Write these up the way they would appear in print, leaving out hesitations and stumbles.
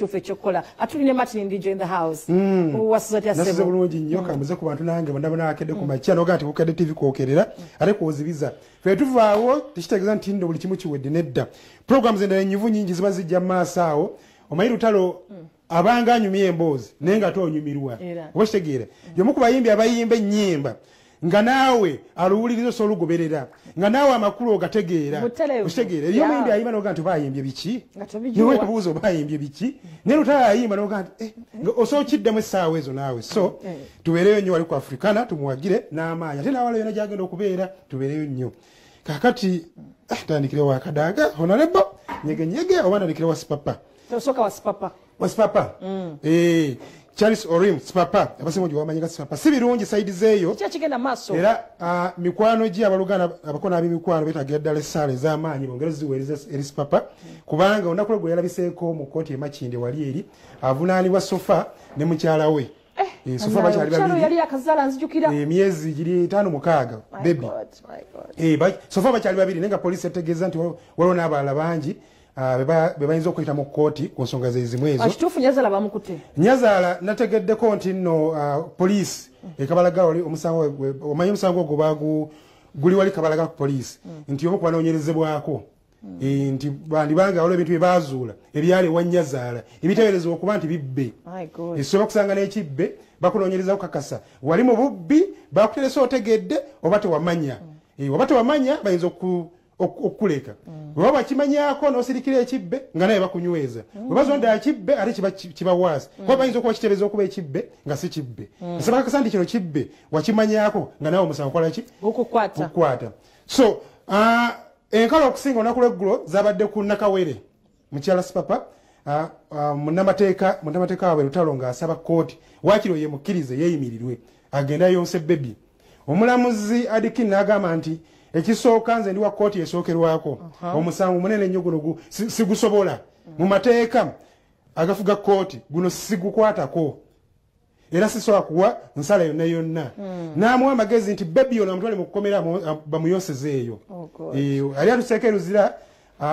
ekituufu ekyokukola atuline Martin Ndijo in the house wasuzatya sebo nasize bulungi nnyo kambuze ku bantu nange bandabona akedde ku makya noga nti Bukedde TV kwokerera ate kuzibiza fe tuvaawo tekitegeeza nti ndo buli kimu kiwedde nedda programs endala enyivu nyingi ziba zijja mu maaso awo omanyi Lutalo abanga anyumya emboozi naye nga toonyumirwa oba kitegeera y'omu ku bayimbi abayimba ennyimba nga naawe aluwuliriza osobola olugoberera nga naawe amakulu ogategeera okitegeera eyo omuyimbi ayimba noga nti obayimbye biki niwe kabuuza obayimbye biki naye Lutalo ayimba noga nti osobola kiddemu essaawa ezo naawe so tubeereyo nnyo wali ku Africana tumuwagire n'amaanyi ate naawala yona gyagenda okubeera tubeereyo nnyo kakati tandikire wa Kadaga honorable nyegenyege oba ndandikire wa Sipapa tosoka wa Sipapa Charles Orim Sipapa abasinga gye bamanyiga Sipapa si birungi side zeeyo kigenda maaso era mikwano gye abaluganda abakona ab'emikwano beetaga eddala essaala ez'amaanyi bongera ziweereza eri Sipapa kubanga olunaku lwe yalabiseeko mu kkooti Makinde wali eri avunaanibwa Sofa ne mukyala we Sofa bakyali babiri yali akazaala nzijukira emyezi giri 5-6 baby Sofa bakyali babiri nenga poliisi etegeeza nti waliwo n'abalala bangi be bayinza okuyita mu kkooti ku nsonga zezimu ezo kituufu Nyazaala bamukute Nyazaala nategeddeko nti nno poliisi ekabalaga wali omusango omanyi omusango ogwo guli wali kabalaga ku poliisi nti omu kubanoonyerezebwako nti bandibanga waliwo ebintu bye baazuula ebyali ewa Nyazaala ebiteeberezebwa okuba nti bibbe esobola okusanga n'ekibbe bakunoonyereza kukakasa wali mu bubbi bakuteresa otegedde oba tewamanya oba tewamanya bayinza okuleka bwe bakimanyako n'osirikira ekibbe nga naye bakunyweza bwe bazonda ekibbe ate kiba waasi kuba bayinza okuba kiteebereza okuba ekibbe nga si kibbe nsaba kakasa nti kino kibbe wakimanyako nga nawe omusango kola ki okukwata so enkalo okusinga olunaku lw'eggulo zabadde ku Nakawere mukyala Sipapa munnamateeka waabwe Lutalo ng'asaba kkooti waakiro ye mukkirize yeeyimirirwe agenda yonse bebi omulamuzi Adikin n'agamba nti ekisooka nze ndi wa kkooti esookerwako omusango munene nnyo guno sigusobola mu mateeka agafuga kkooti guno sigukwatako era sisobola kuwa nsala yonna yonna n'amuwa amagezi nti bebi ono amutwale mu kukomera bamuyonsezeeyo ali atuseeko eruzira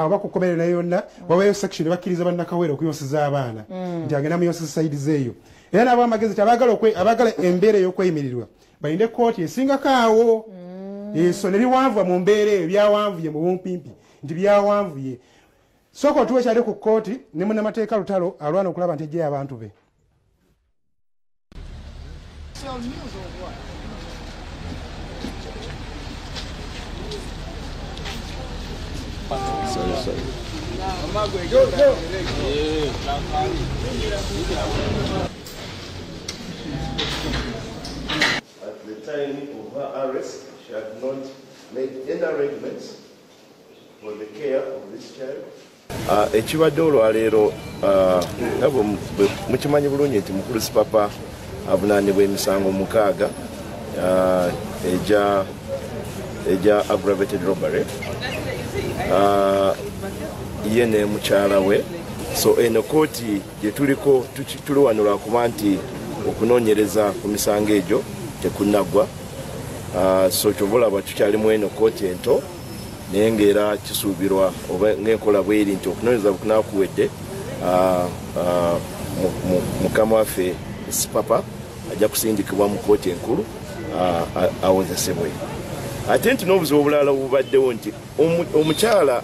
oba ku kkomera yonna wabayo section bakkiriza bannakawere okuyonseza abaana nti agenda muyonseza sayidi zeeyo era n'abawa amagezi nti abagala embeera ey'okweyimirirwa balinde kkooti esingako awo so ne biwanvuwa mu mbeera eyo byawanvuye mu bumpimpi nti byawanvuye sooka otuwe kyali ku kkooti ne munnamateeka Lutalo alwana okulaba nti ejjeyo abantu be At the time of her arrest, she had not made any arrangements for the care of this child. Ekibadde olwaleero nabo mukimanyi bulungi nti mukulu Sipapa avunaanibwa emisango 6 eja aggravated robbery ye ne mukyala we so eno kooti gye tuliko tuli wano lwakuba nti okunoonyereza ku misango egyo tekunaggwa so kyobulaba tukyalimu eno kooti ento naye ng'era kisuubirwa oba ng'enkola bweri nti okunoonyereza bukunaakuwedde mukama waffe Sipapa ajja kusindikibwa mu kooti enkulu awozesebwe ate nti n'obuzibu obulala bubaddewo nti omukyala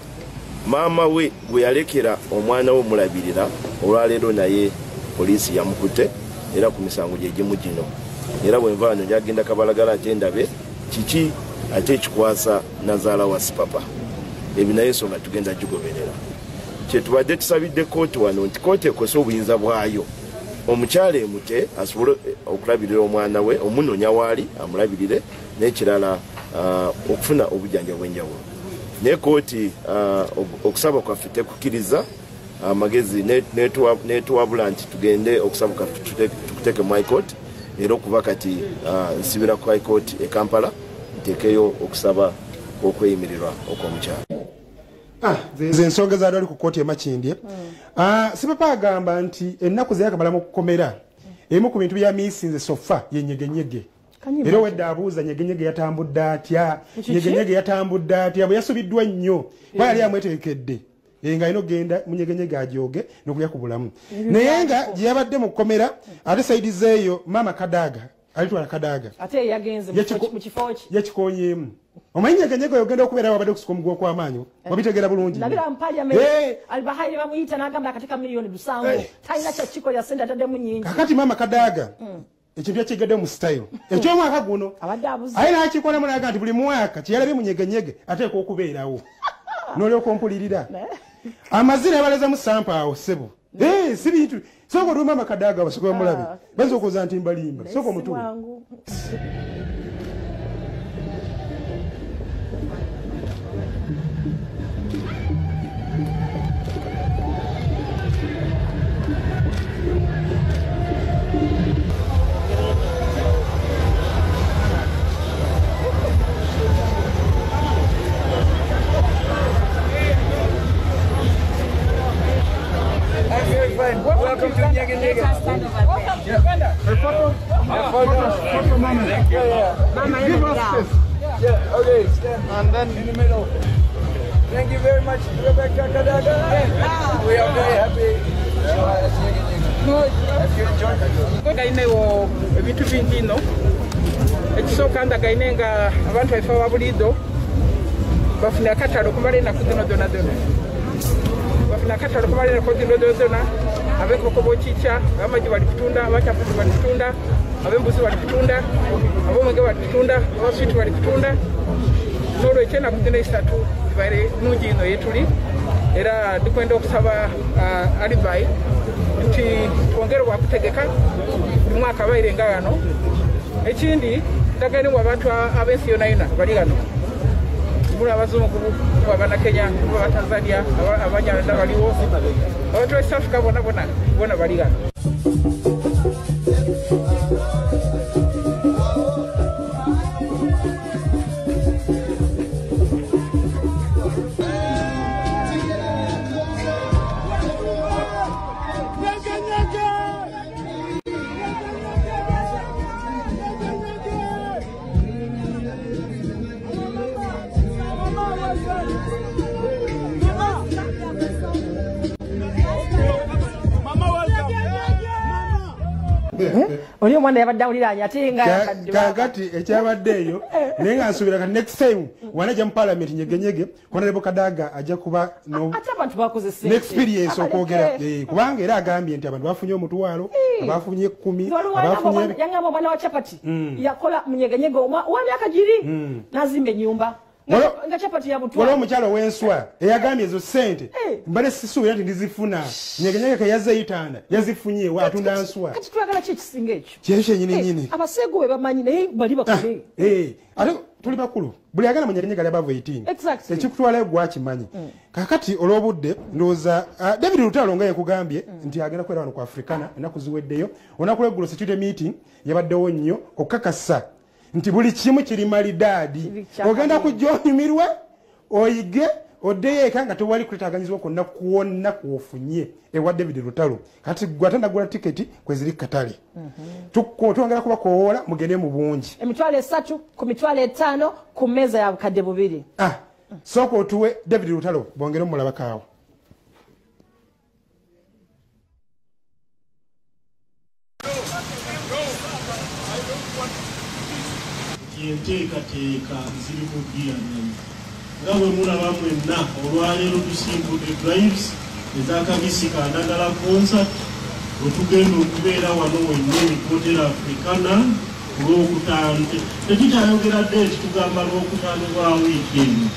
maama we gwe yalekera omwana we omulabirira olwaleero naye poliisi yamukute era ku misango gye gimu gino era bwenva wano gyagenda kabalagala ate ndabe kiki ate ekikwasa nazaala wa Sipapa ebyo naye ensonga tugenda gigoberera kyetubadde tusabidde kooti wano nti kooti ekosa obuyinza bwayo omukyala emute asobole okulabirira omwana we omunoonya waali amulabirire n'ekirala okufuna obujjanjabi bw'enjawulo naye kooti okusaba kwaffe tekukkiriza amagezi netuwabula nti tugende okusaba kwaffe tukuteeke mu high court era okuva kati nsibira ku high court e Kampala nteekeyo okusaba okweyimirirwa okw'omukyala ze ensonga zaali ali ku kkooti e Makindye Sipapa agamba nti ennaku ze yakamala mu kukomera emu ku bintu byamiisinze Sofa ye nyegenyege era wedde abuuza nyegenyege yatambudde atya nyegenyege yatambudde atya bwe yasubiddwa nnyo ba yali amweteekedde nga ino genda munyegenyege ajoge nokulya ku bulamu naye nga gye yabadde mu kkomera ate sayidi zeeyo mama Kadaga alitwala Kadaga ate yagenze mu kifo ki yakikonyeemu omanyi nyegenyege ogenda okubeera wabadde kusika omuguwa kw'amaanyi wabitegera bulungi nabira mu parliament alibahayire bamuyita n'agamba akatika miliyoni 7 talina kyakiko ya sente ataddemu nyingi kakati mama Kadaga ekintu yakigedde mu style ekyomwaka guno aye n'akikola mulaga nti buli mwaka kyeyalabye munyegenyege ateeka okubeerawo n'olyoka ompulirira amazina abalaza mu sampa awo ssebo si bintu sooka olwe mama Kadaga abasoko bamulabe bayinza okuza nti mbalimba sooka omutuule Welcome to Nyege Nyege. Photo moment. Mama, give us this. Yeah, okay, stand. And then in the middle. Thank you very much, Rebecca Kadaga. We are very happy. Have you enjoyed? Gainewo ebintu bingi ino ekisooka nga gainenga abantu baife ababulido bafuna akatalo kumala enaku zino zona zona bafuna akatalo kumala enaku zino zona abenkoko bokica abamagi bali kutunda abacafuzi bali kutunda abembuzi bali kutunda abomwenge bali kutunda abaswiti bali kutunda n'olwekyo enaku zino esatu zibaire nungi ino yetuli era ndikwenda okusaba alibai nti twongere wakutegeka buli mwaka baire nga gano ekindi ndagaine abantu abensi yona yona bali gano muli abazungu abannakenya abatanzania abanyarwanda baliwo abantu West Africa bona bali gano oli omwana yabadde awuliranya ate nga kakati ekyabaddeeyo naye nga nsuubira kati next time wanajja mu parliament nyegenyege honorable Kadaga ajja kuba ate abantu bakozesa n'experience okwogera kubanga era agambye nti abantu bafunye omutwalo abafunye 10 yangamba omwana wa chapati yakola munyegenyege wa myaka giri nazimba ennyumba nga chapati ya butwalo waliwo omukyalo w'enswa eyagambye ezo ssente mbale sisuubira nti ndizifuna nyegenyege ke yazeyitanda yazifunye watunda nswa kati twagala ki ekisinga ekyo kyeri kyenyini nyini abaseego we bamanyi naye bali bakole ate tuli bakulu buli agenda munyegenyege ali above 18 ekikutwalayo gwakimanyi kakati olw'obudde ndowooza David Lutalo nga yekugambye nti agenda kubeera wano ku Africana ennaku ziweddeyo olunaku lw'eggulo security meeting yabaddewo nnyo okukakasa nti buli kimu kiri malidaadi ogenda kujja onyumirwe oyige oddeyo eka nga tewali kwetaganyizibwa kwonna kwonna kwofunye ewa David Lutalo kati gwate nagula tiketi kweziri katale twongera kubakowoola mugende mu bungi emitwalo 3 ku mitwalo 5 ku mmeeza ya bukadde 2 sooka otuwe David Lutalo bongere mulabakaawo enteekateeka ziri mu bbira nga bwe mulaba mwenna olwaleero tusimbudde drives ez'akabisi kanagala concert wetugenda okubeera wano wennyini Hotel Africana ku lwokutaano tetukyayogera ddeeti tugamba lwokutaano lwa wiikendi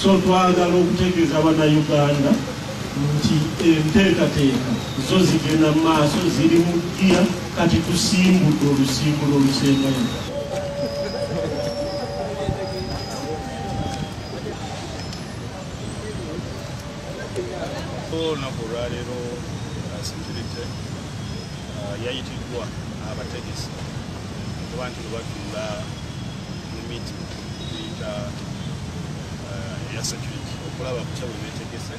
so twagala okutegeeza bannayuganda nti enteekateeka zo zigenda mu maaso ziri mu bbira kati tusimbudde olusimbulo olusembayo olunaku olwaleero security yayitiddwa abategesi kuba nti lwebatuula mu meeting tuyita eya security okulaba bukya bwe beetegese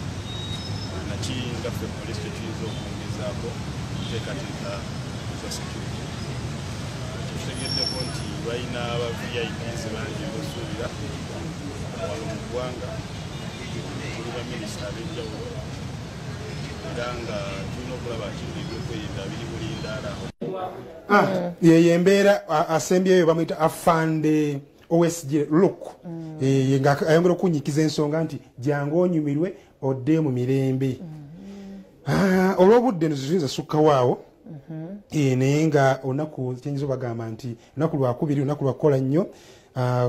naki ngaffe police tetuyinza okwongezaako kuteekateeka za security tutegeddeko nti balina aba VIPs bangi basuubira wano mu ggwanga tuli ba baminisita ab'enjawulo era nga tulina okulaba nti ebyokwerinda biri bulindaala. Ye embeera asembyeyo bamuyita afande OSG look nga ayongera okunyikiza ensonga nti jangu onyumirwe odde mu mirembe. Olw'obudde nzizuyinza sukkawaawo naye nga olunaku kyenyiza bagamba nti olunaku lwakubiri olunaku lwakukola nnyo.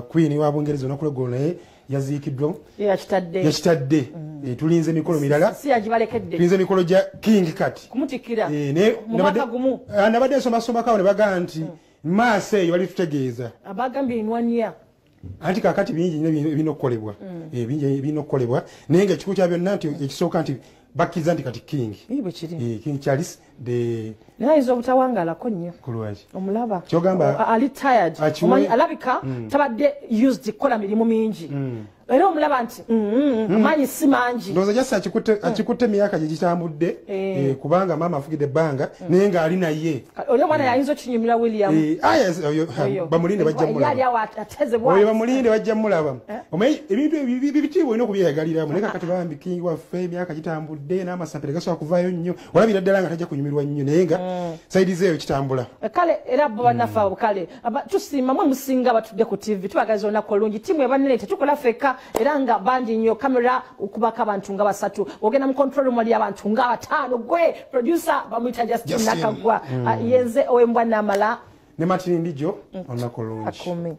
Queen wa Bungereza olunaku lweggulo naye yaziikiddwa yakitadde. Tulinze emikolo mirala tulinze emikolo gya king kati kumutikira nabadde nsomasomakawo ne bagaa nti maaso eyo bali tutegeeza abagambye inwania anti kakati bingi nnyo ebirina okukolebwa bingi ebirina okukolebwa naye nga ekikulu kya byonna nti ekisooka nti bakkiriza nti kati king Charles naye ayinza obutawangalako nnyo omulaba kyogamba ali tired omanyi alabika tabadde used kukola mirimu mingi era omulaba nti amanyi si mangi ndowooza jasi akikutte emyaka gye gitambudde kubanga maama afugidde ebbanga naye ng'ali naye oli omwana yayinza okinyumira William bamulinde bajja mulaba bamulinde bajja mulaba omanyi ebintu bibitiibwa olina okubyeyagaliramu naye kakati bambi king waffe emyaka gitambudde n'amasampere gasobola kuvaayo nnyo olabira ddala nga tajja kunyumirwa nnyo naye nga saidi zeeyo kitambula kale era bo bannaffe abo kale tusiima mwe musinga batudde ku TV tubagaliza olunaku olungi tiimu ebanene tetukola ffeka era nga bangi nnyo kamera okubako abantu nga basatu ogenda mu control room wali abantu nga bataano gwe producer bamuyita Justin Nakagwa yenze ow'embwa n'amala ne Martin Ndijo olunaku olungi.